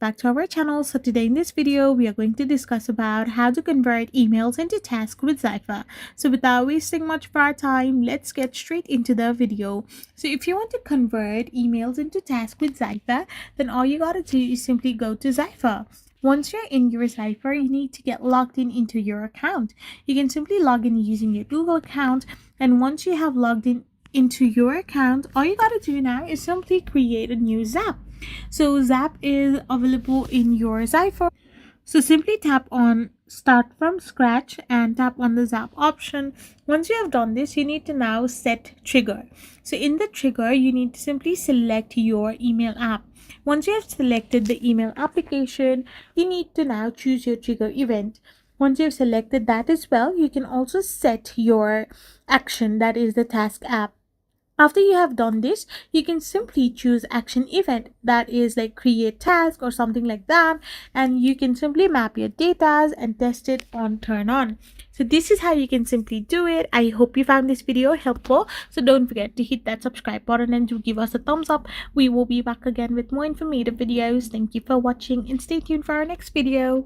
Back to our channel. So today in this video we are going to discuss about how to convert emails into tasks with Zapier. So without wasting much of our time, let's get straight into the video. So if you want to convert emails into tasks with Zapier, then all you gotta do is simply go to Zapier. Once you're in your Zapier, you need to get logged in into your account. You can simply log in using your Google account, and once you have logged in into your account, all you gotta do now is simply create a new Zap. So Zap is available in your Zapier. So simply tap on start from scratch and tap on the Zap option. Once you have done this, you need to now set trigger. So in the trigger, you need to simply select your email app. Once you have selected the email application, you need to now choose your trigger event. Once you've selected that as well, you can also set your action, that is the task app. After you have done this, you can simply choose action event, that is like create task or something like that, and you can simply map your data and test it on turn on. So this is how you can simply do it. I hope you found this video helpful. So don't forget to hit that subscribe button and to give us a thumbs up. We will be back again with more informative videos. Thank you for watching and stay tuned for our next video.